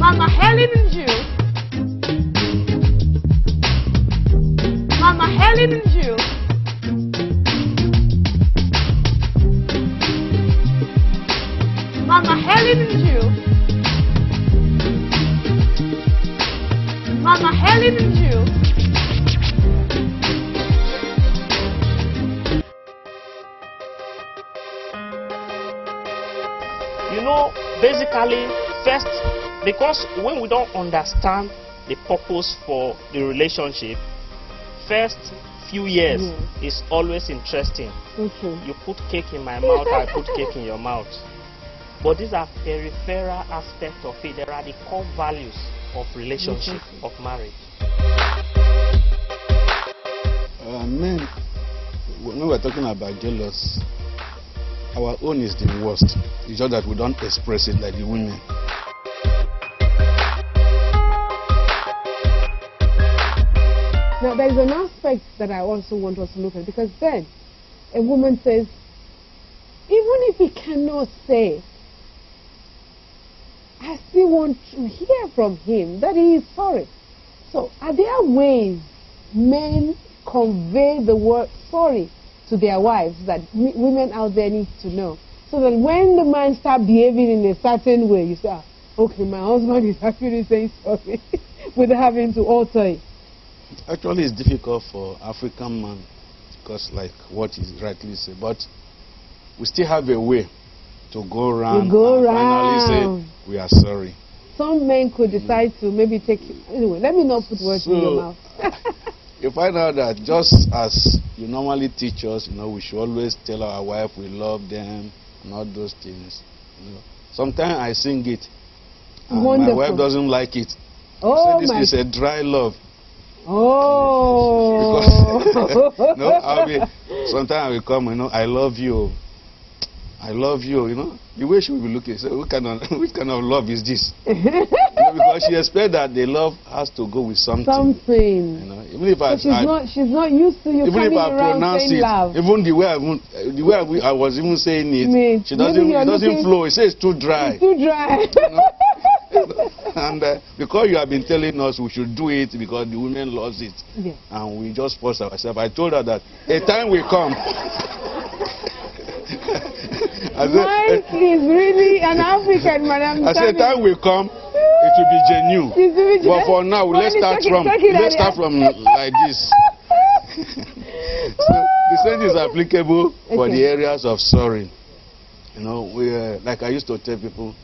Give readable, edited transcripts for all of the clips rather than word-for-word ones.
Mama Helen and Jill. Mama Helen and Jill. Mama Helen and Jill. Mama Helen and Jill. You know, basically, first, because when we don't understand the purpose for the relationship, first few years is always interesting. You put cake in my mouth, I put cake in your mouth. But these are peripheral aspects of it. There are the core values of relationship, of marriage. Men, when we're talking about jealous, our own is the worst. It's just that we don't express it like the women. Now, there's an aspect that I also want us to look at, because then a woman says, even if he cannot say, I still want to hear from him that he is sorry. So, are there ways men convey the word sorry to their wives that women out there need to know? So that when the man starts behaving in a certain way, you say, ah, okay, my husband is actually saying sorry without having to alter it. Actually, it's difficult for African man because, like what is rightly said, but we still have a way to go around and finally say we are sorry. Some men could decide to maybe take it. Anyway, let me not put words in your mouth. You find out that just as you normally teach us, we should always tell our wife we love them and all those things. Sometimes I sing it, and my wife doesn't like it. Oh, so this is a dry love. Oh. Because, sometimes I will come, I love you. I love you, The way she will be looking, so which kind of love is this? Because she expects that the love has to go with something. Even if she's not used to you coming around saying love. Even the way I was even saying it, it doesn't flow. It says it's too dry. It's too dry. And because you have been telling us we should do it because the women loves it, and we just force ourselves. I told her that a time will come. Mike is really an African, madam. I said time will come, it will be genuine. But for now, let's start from like this. So the same is applicable for the areas of sorry. We like I used to tell people,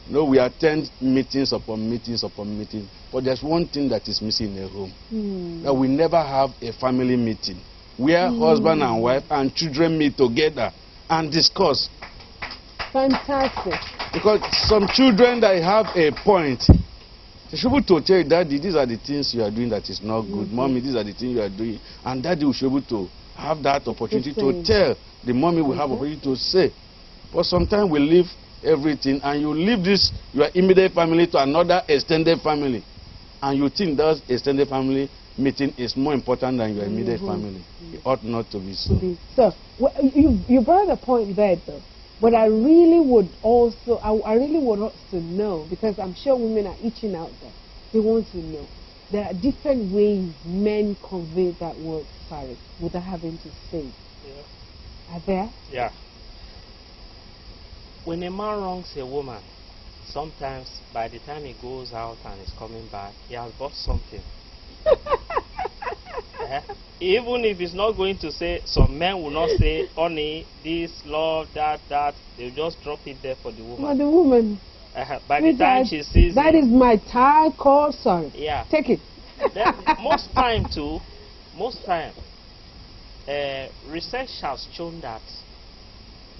we attend meetings upon meetings upon meetings, but there's one thing that is missing in a home. That we never have a family meeting where husband and wife and children meet together and discuss. Fantastic. Because some children that have a point, they should be able to tell you, Daddy, these are the things you are doing that is not good. Mommy, these are the things you are doing. And Daddy will be able to have that opportunity to tell. The mommy will have opportunity to say. But sometimes we leave everything and you leave your immediate family to another extended family. And you think that extended family meeting is more important than your immediate family. It ought not to be so. So, you brought a point there, though. But I really would also, I really want us to know, because I'm sure women are itching out there. They want to know. There are different ways men convey that word sorry without having to say it. Yeah. Are there? Yeah. When a man wrongs a woman, sometimes by the time he goes out and is coming back, he has bought something. Even if he's not going to say, some men will not say, honey, this, love, that, they'll just drop it there for the woman. For the woman. By the time she sees that is my child call, sorry. Yeah. Take it. Then, most time, research has shown that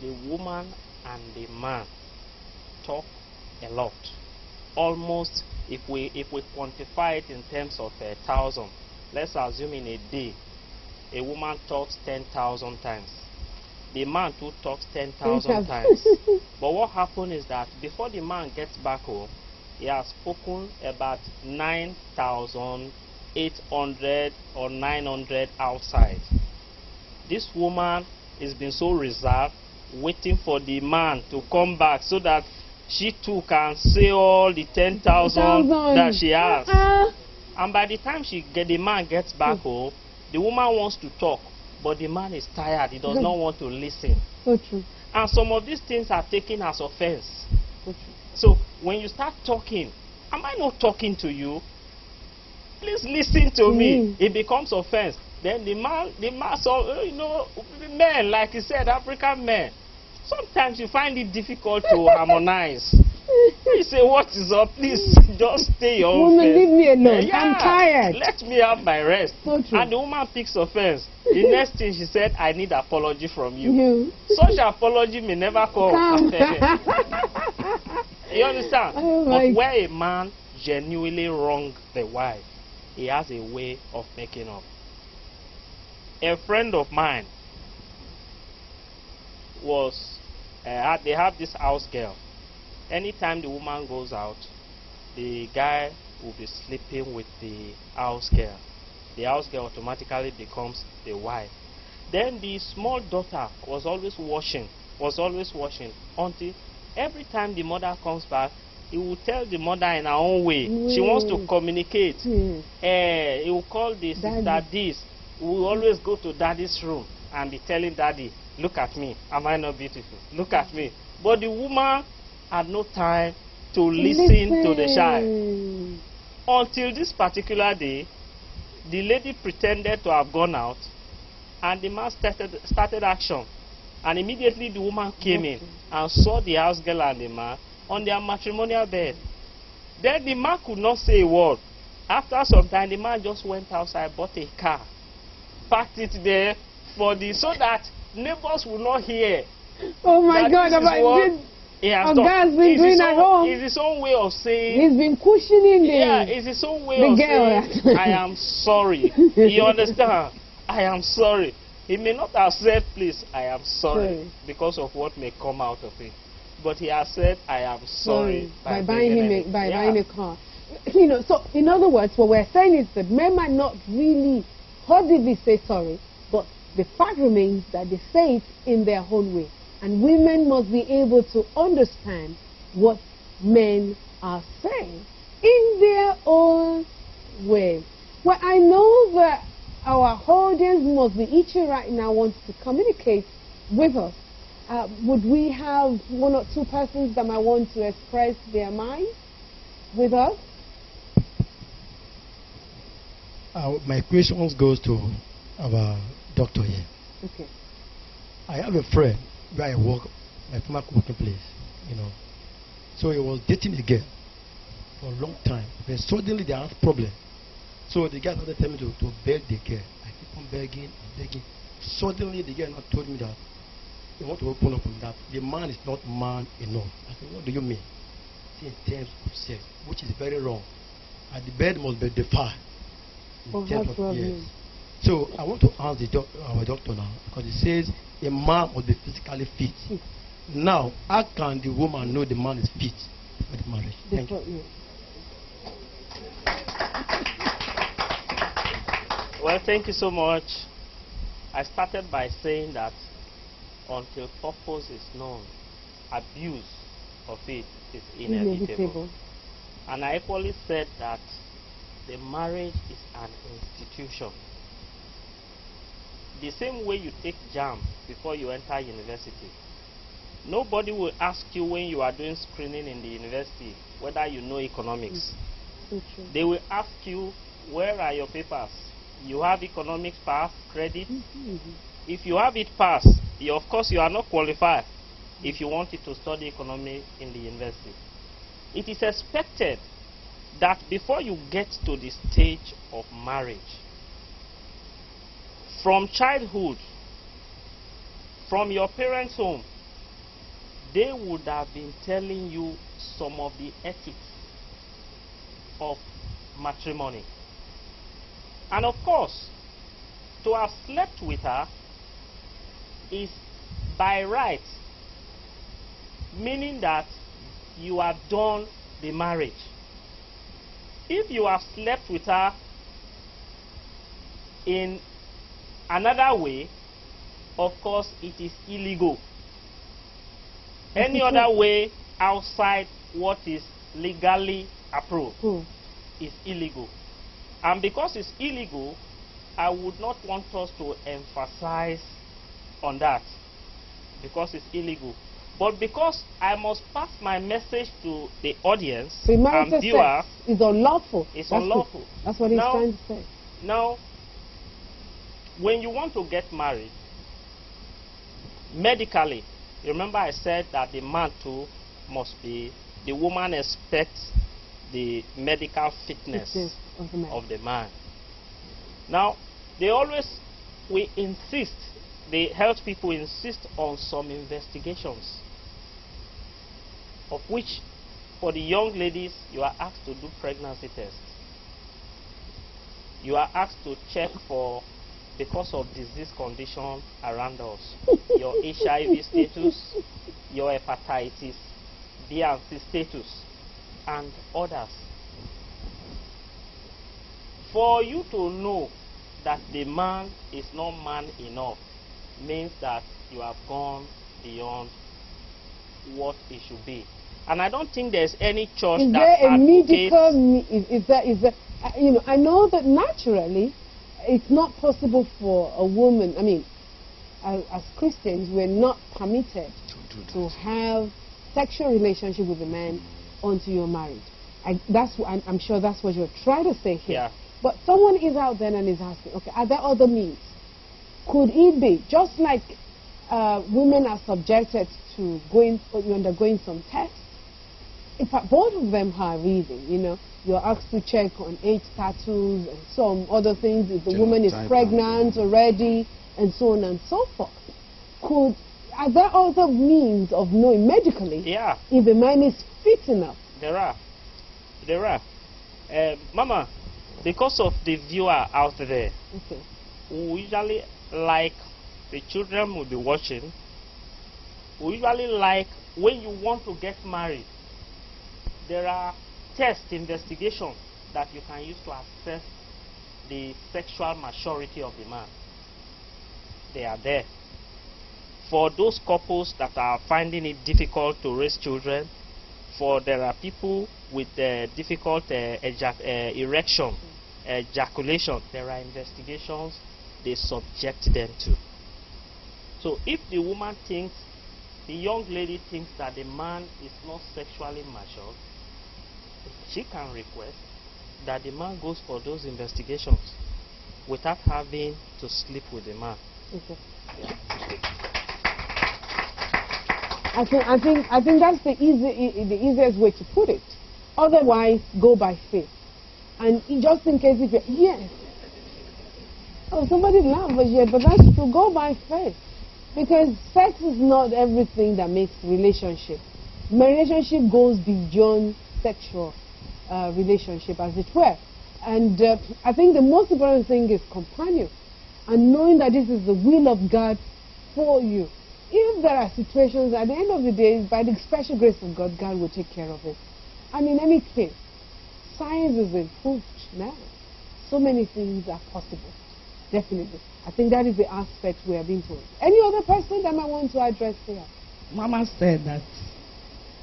the woman and the man talk a lot. Almost, if we quantify it in terms of 1,000, let's assume in a day, a woman talks 10,000 times. The man too talks 10,000 times. But what happens is that before the man gets back home, he has spoken about 9,800 or 900 outside. This woman has been so reserved, waiting for the man to come back so that she too can say all the 10,000 that she has. And by the time the man gets back home, the woman wants to talk, but the man is tired. He does not want to listen. So true. And some of these things are taken as offense. So true. So when you start talking, am I not talking to you? Please listen to me. It becomes offense. Then the man, so, you know, men, like you said, African men, sometimes you find it difficult to harmonize. You say, what is up? Please, just stay your own. Woman, leave me alone. Yeah, I'm tired. Let me have my rest. So true. And the woman picks offense. The next thing she said, I need apology from you. You. Such apology may never come. You understand? Oh, but where a man genuinely wronged the wife, he has a way of making up. A friend of mine was, they have this house girl. Anytime the woman goes out, the guy will be sleeping with the house girl. The house girl automatically becomes the wife. Then the small daughter was always washing, until every time the mother comes back, he will tell the mother in her own way. She wants to communicate. He will call the sister this. We will always go to daddy's room and be telling daddy, look at me, am I not beautiful? Look at me. But the woman had no time to listen to the child. Until this particular day, the lady pretended to have gone out, and the man started action. And immediately the woman came in and saw the house girl and the man on their matrimonial bed. Then the man could not say a word. After some time, the man just went outside, bought a car, parked it there so that neighbors will not hear. Oh my God! He has been doing at home. It's his own way of saying. He's been cushioning the. Yeah, it's his own way of saying. I am sorry. You understand? I am sorry. He may not have said, please, I am sorry, because of what may come out of it. But he has said, I am sorry by buying a car. You know, so in other words, what we're saying is that men might not really audibly say sorry, but the fact remains that they say it in their own way. And women must be able to understand what men are saying in their own way. Well, I know that our audience must be itching right now, wants to communicate with us. Would we have one or two persons that might want to express their mind with us? My question goes to our doctor here. Okay. I have a friend where I work, my former working place, you know. So he was dating a girl for a long time. Then suddenly they have problem. So the guy started telling me to beg the girl. I keep on begging and begging. Suddenly the girl now told me that they want to open up on that. The man is not man enough. I said, what do you mean? In terms of sex, which is very wrong. And the bed must be defied. Yes. So I want to ask our doctor now, because he says a man must be physically fit. Now, how can the woman know the man is fit for the marriage? Thank you. Well, thank you so much. I started by saying that until purpose is known, abuse of it is inevitable. And I equally said that the marriage is an institution. The same way you take JAMB before you enter university. Nobody will ask you when you are doing screening in the university whether you know economics. They will ask you, where are your papers? You have economics pass, credit. If you have it pass, of course you are not qualified if you wanted to study economics in the university. It is expected that before you get to the stage of marriage, from childhood, from your parents' home, they would have been telling you some of the ethics of matrimony. And of course, to have slept with her is by right, meaning that you have done the marriage. If you have slept with her in another way, of course it is illegal. Any other way, outside what is legally approved is illegal. And because it's illegal, I would not want us to emphasize on that because it's illegal. But because I must pass my message to the audience and viewers, it's unlawful. It's unlawful. That's what he's trying to say. Now, when you want to get married, medically, remember I said that the man too must be, the woman expects the medical fitness of the man. Now, we insist, the health people insist on some investigations, of which for the young ladies, you are asked to do pregnancy tests. You are asked to check for, because of disease condition around us, your HIV status, your hepatitis B and C status, and others. For you to know that the man is not man enough means that you have gone beyond what it should be. And I don't think there's any church that advocates... you know, I know that naturally it's not possible for a woman, I mean, as Christians, we're not permitted to have sexual relationship with a man until you're married. I'm sure that's what you're trying to say here. Yeah. But someone is out there and is asking, okay, are there other means? Could it be, just like women are subjected to undergoing some tests, in fact, both of them are reading, you know, you're asked to check on age status and some other things, if the woman is pregnant already, and so on and so forth. Are there other means of knowing medically if the man is fit enough? There are. Mama, because of the viewer out there, we usually like, the children will be watching, we usually like, when you want to get married, there are test investigations that you can use to assess the sexual maturity of the man. They are there. For those couples that are finding it difficult to raise children, there are people with difficult erection, ejaculation, there are investigations they subject them to. So if the woman thinks, the young lady thinks that the man is not sexually mature, she can request that the man goes for those investigations without having to sleep with the man. Yeah. I think that's the easiest way to put it. Otherwise, go by faith. And just in case if you're, oh, somebody laughed, but that's to go by faith. Because sex is not everything that makes relationship. My relationship goes beyond sexual relationship, as it were. And I think the most important thing is companion. And knowing that this is the will of God for you. If there are situations, at the end of the day, by the special grace of God, God will take care of it. And in any case, science is improved now. So many things are possible. Definitely. I think that is the aspect we are being told. Any other person that might want to address here? Mama said that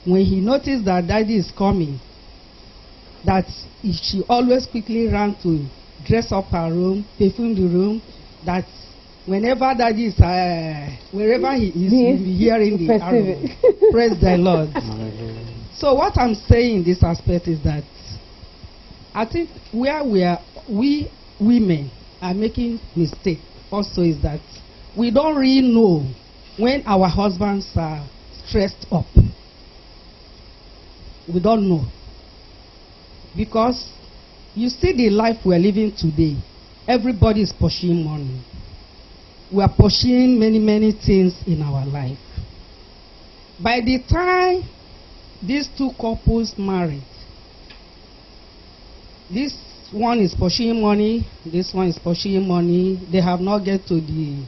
when he noticed that daddy is coming, that she always quickly ran to dress up her room, perfume the room, that whenever daddy is, wherever he is, he will be hearing the arrow. Praise the Lord. So what I'm saying in this aspect is that I think where we women are making mistake also is that we don't really know when our husbands are stressed up. We don't know. Because you see the life we're living today, everybody is pursuing money. We are pursuing many things in our life. By the time these two couples married, this one is pursuing money, this one is pursuing money. They have not get to the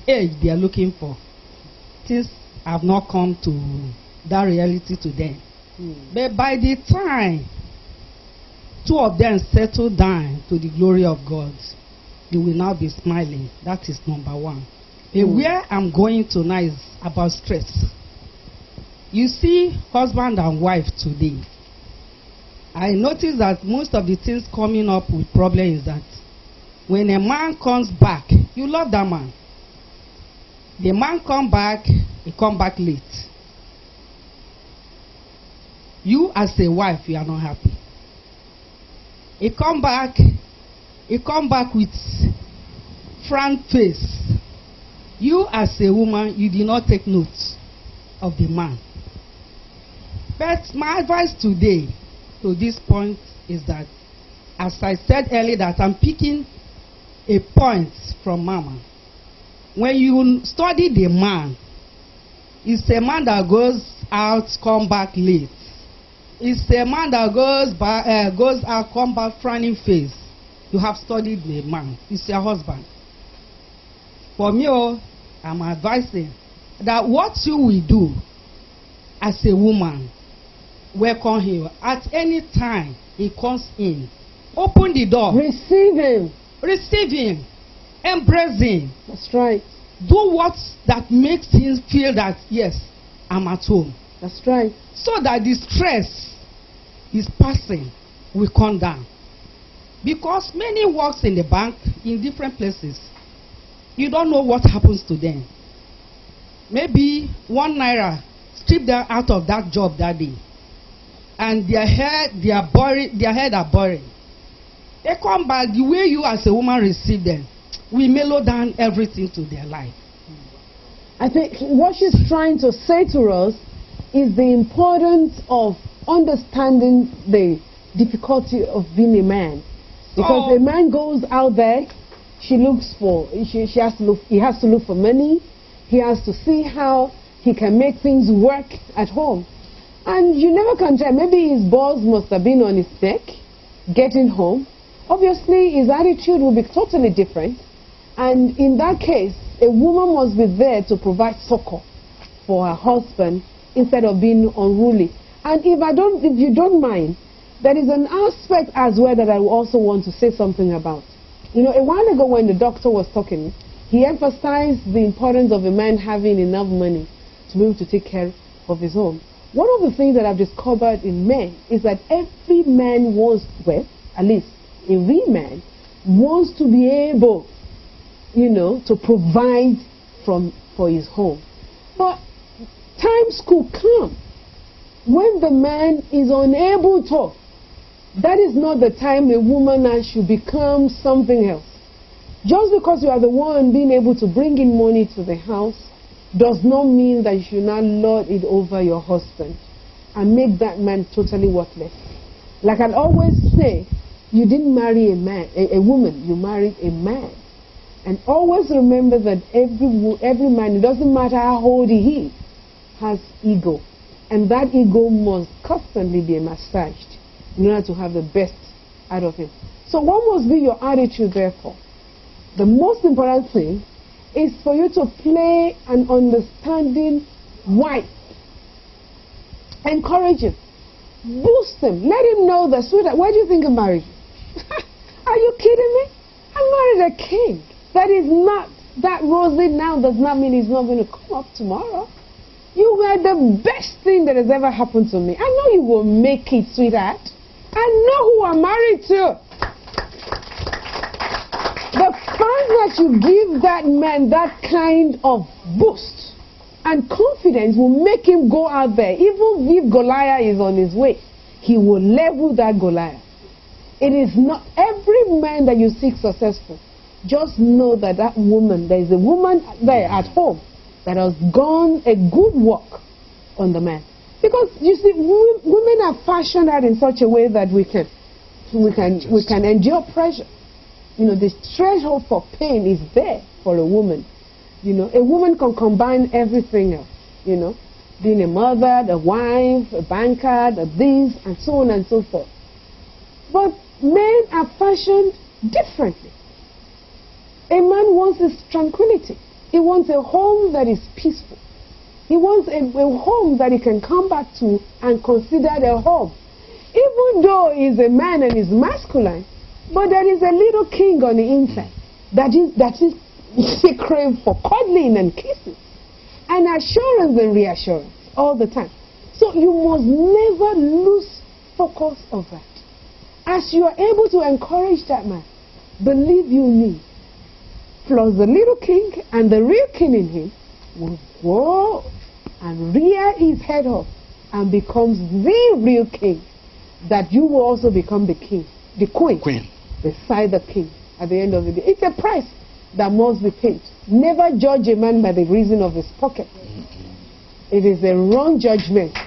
age they are looking for. Things have not come to that reality to them. But by the time two of them settle down to the glory of God, they will now be smiling. That is number one. But where I'm going tonight is about stress. You see, husband and wife today, I notice that most of the things coming up with problem is that when a man comes back, you love that man. The man come back, he come back late. You as a wife, you are not happy. He come back with frank face. You as a woman, you did not take note of the man. But my advice today to this point is that, as I said earlier, that I'm picking a point from Mama. When you study the man, it's a man that goes out, come back late. It's a man that goes out, come back frowning face. You have studied the man. It's your husband. For me, I'm advising that what you will do as a woman, welcome him. At any time he comes in, open the door. Receive him. Receive him. Embrace him. That's right. Do what that makes him feel that, yes, I'm at home. That's right. So that the stress is passing will come down. Because many works in the bank in different places, you don't know what happens to them. Maybe 1 naira strip them out of that job that day, and their head are boring. They come back, the way you as a woman receive them, we mellow down everything to their life. I think what she's trying to say to us is the importance of understanding the difficulty of being a man. Because a man goes out there, he has to look for money, he has to see how he can make things work at home. And you never can tell, maybe his boss must have been on his neck, getting home. Obviously, his attitude will be totally different. And in that case, a woman must be there to provide succor for her husband instead of being unruly. And if you don't mind, there is an aspect as well that I also want to say something about. You know, a while ago when the doctor was talking, he emphasized the importance of a man having enough money to be able to take care of his home. One of the things that I've discovered in men is that every man wants, well, at least every man wants to be able, you know, to provide for his home. But times could come when the man is unable to. That is not the time a woman should become something else. Just because you are the one being able to bring in money to the house does not mean that you should not lord it over your husband and make that man totally worthless. Like I always say, you didn't marry a woman, you married a man. And always remember that every man, it doesn't matter how old he is, has ego. And that ego must constantly be massaged in order to have the best out of him. So what must be your attitude, therefore? The most important thing is for you to play an understanding wife. Encourage him. Boost him. Let him know that, sweetheart, why do you think I married you? Are you kidding me? I married a king. That is not, that rosy now does not mean he's not going to come up tomorrow. You were the best thing that has ever happened to me. I know you will make it, sweetheart. I know who I'm married to. The fact that you give that man that kind of boost and confidence will make him go out there. Even if Goliath is on his way, he will level that Goliath. It is not every man that you seek successful. Just know that that woman, there is a woman there at home that has gone a good work on the man. Because you see, women are fashioned out in such a way that we can endure pressure. You know, the threshold for pain is there for a woman. You know, a woman can combine everything else. You know, being a mother, a wife, a banker, a this, and so on and so forth. But men are fashioned differently. A man wants his tranquility. He wants a home that is peaceful. He wants a home that he can come back to and consider a home. Even though he's a man and he's masculine, but there is a little king on the inside that is crave for cuddling and kissing and assurance and reassurance all the time. So you must never lose focus of that. As you are able to encourage that man, believe you me, plus the little king and the real king in him will grow and rear his head up and becomes the real king, that you will also become the king, the queen. Beside the king at the end of the day. It's a price that must be paid. Never judge a man by the reason of his pocket. It is a wrong judgment.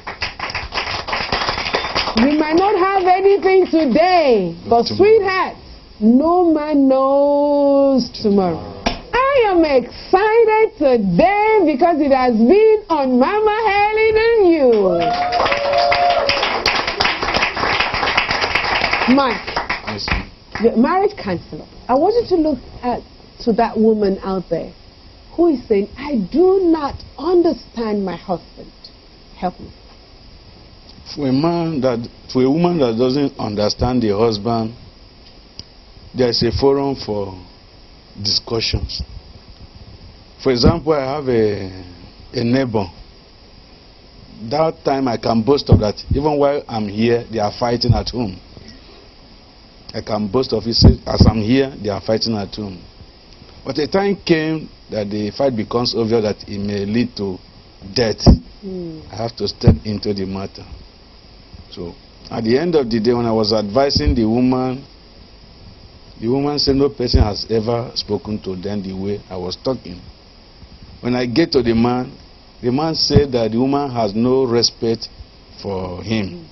We might not have anything today, but sweetheart, no man knows tomorrow. I am excited today because it has been on Mama Helen and you. Mike. Yes, Your marriage counselor, I want you to look to that woman out there who is saying, I do not understand my husband. Help me. For a woman that doesn't understand the husband, there is a forum for discussions. For example, I have a neighbor. That time I can boast of that. Even while I'm here, they are fighting at home. I can boast of it. As I'm here, they are fighting at home. But a time came that the fight becomes obvious that it may lead to death. I have to step into the matter. So, at the end of the day, when I was advising the woman said no person has ever spoken to them the way I was talking. When I get to the man said that the woman has no respect for him.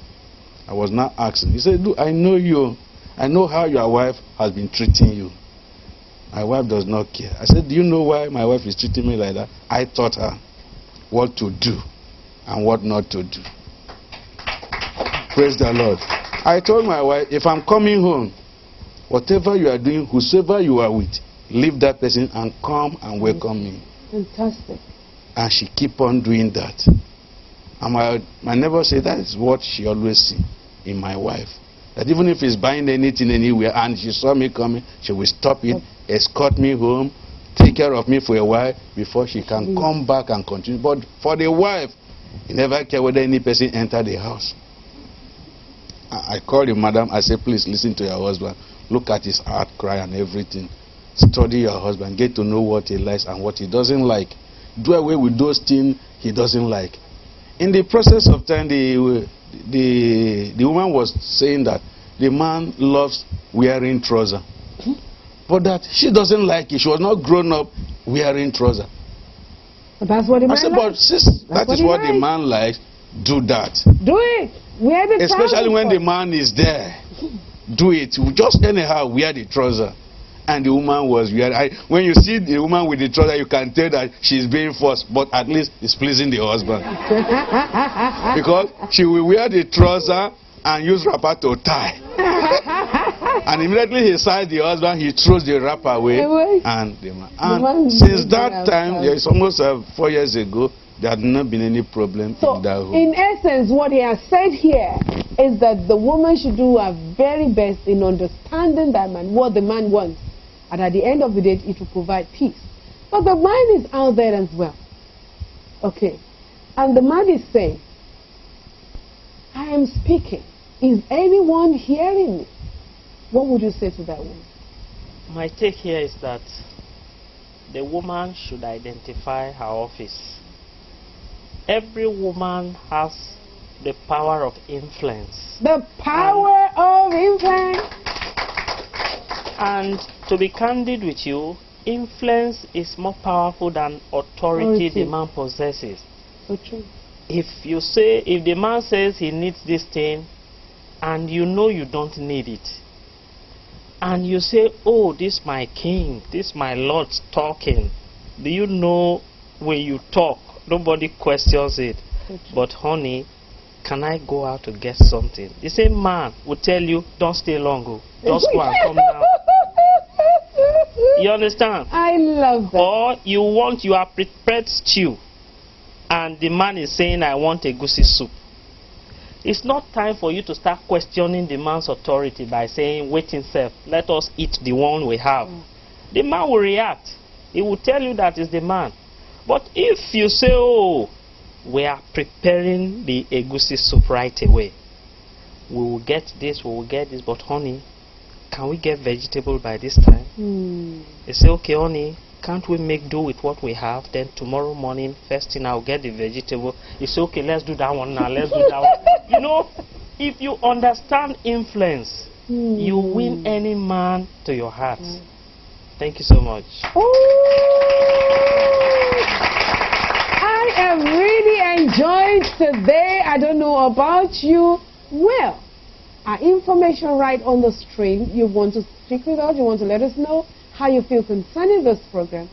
I was not asking. He said, "Look, I know you. I know how your wife has been treating you. My wife does not care." I said, "Do you know why my wife is treating me like that?" I taught her what to do and what not to do. Praise the Lord. I told my wife, if I'm coming home, whatever you are doing, whosoever you are with, leave that person and come and welcome me. Fantastic. And she keep on doing that. And my neighbor said that is what she always see in my wife. That even if he's buying anything anywhere and she saw me coming, she will stop it, escort me home, take care of me for a while before she can come back and continue. But for the wife, he never care whether any person enter the house. I called the madam, I said, please listen to your husband. Look at his outcry and everything. Study your husband, get to know what he likes and what he doesn't like. Do away with those things he doesn't like. In the process of time, the woman was saying that the man loves wearing trousers, but that she doesn't like it. She was not grown up wearing trousers. But that's what the man I said, likes. but sis, that is what the man likes. Do that. Do it. Wear the Especially when the man is there. Do it. Just anyhow wear the trouser. And the woman was wearing. When you see the woman with the trouser, you can tell that she's being forced, but at least it's pleasing the husband. Because she will wear the trouser and use wrapper to tie. And immediately he sees the husband, he throws the wrapper away. And the man. And since that time, it's almost 4 years ago, there had not been any problem in that home. In essence, what he has said here is that the woman should do her very best in understanding that man, what the man wants. And at the end of the day, it will provide peace. But the man is out there as well. Okay. And the man is saying, I am speaking. Is anyone hearing me? What would you say to that woman? My take here is that the woman should identify her office. Every woman has the power of influence. The power of influence. And to be candid with you, influence is more powerful than authority the man possesses. So true. If the man says he needs this thing and you know you don't need it, and you say, oh, this my king, this my lord talking, do you know when you talk, nobody questions it. But honey, can I go out to get something? The same man will tell you, don't stay long, just go and come now. You understand? I love that. Or you are prepared stew, and the man is saying, I want a goosey soup. It's not time for you to start questioning the man's authority by saying, wait himself, let us eat the one we have. The man will react. He will tell you that is the man. But if you say, oh, we are preparing the egusi soup right away. We will get this, but honey, can we get vegetable by this time? They say, okay, honey, can't we make do with what we have? Then tomorrow morning, first thing, I'll get the vegetable. You say, okay, let's do that one now, let's do that one. You know, if you understand influence, you win any man to your heart. Thank you so much. I am really enjoyed today. I don't know about you. Well, our information right on the screen. You want to speak with us, you want to let us know how you feel concerning this program,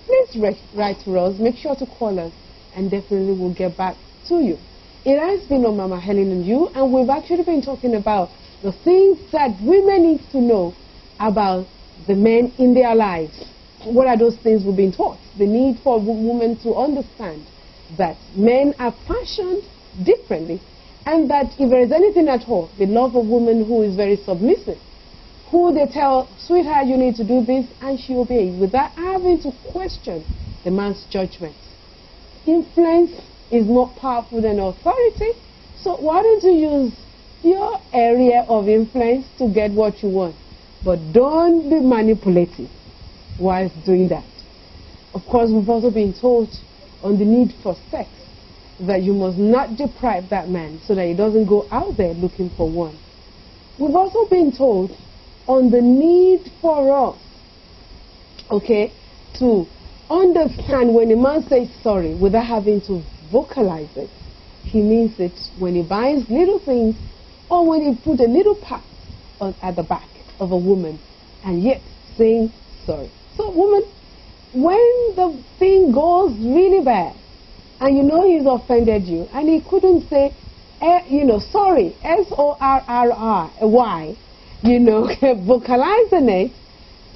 please write to us. Make sure to call us, and definitely we'll get back to you. It has been on Mama Helen and you, and we've actually been talking about the things that women need to know about the men in their lives. What are those things we've been taught? The need for women to understand that men are fashioned differently, and that if there is anything at all, they love a woman who is very submissive, who they tell, sweetheart, you need to do this, and she obeys without having to question the man's judgment. Influence is more powerful than authority, so why don't you use your area of influence to get what you want? But don't be manipulative whilst doing that. Of course, we've also been told on the need for sex, that you must not deprive that man so that he doesn't go out there looking for one. We've also been told on the need for us, okay, to understand when a man says sorry without having to vocalize it. He means it when he buys little things or when he put a little pat at the back of a woman and yet saying sorry. So woman, when the thing goes really bad and you know he's offended you and he couldn't say, sorry, S-O-R-R-Y, vocalizing it,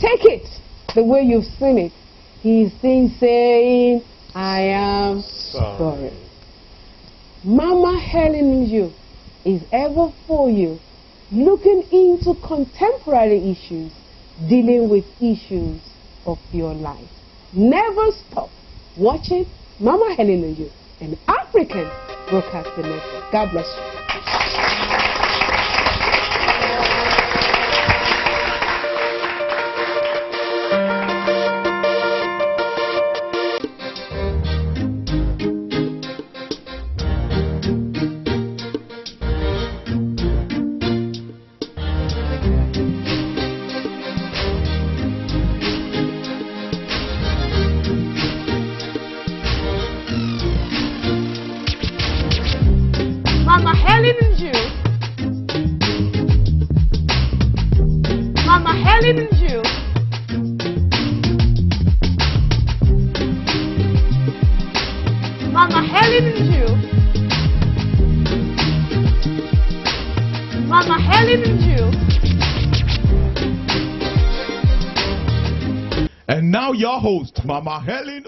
take it the way you've seen it. He's still saying, I am sorry. Mama Helen you is ever for you, looking into contemporary issues, dealing with issues of your life. Never stop watching Mama Helen and you, an African Broadcasting Network. God bless you. Mama Helen and you. Mama Helen and you. Mama Helen and you. Mama Helen and you. And now your host, Mama Helen.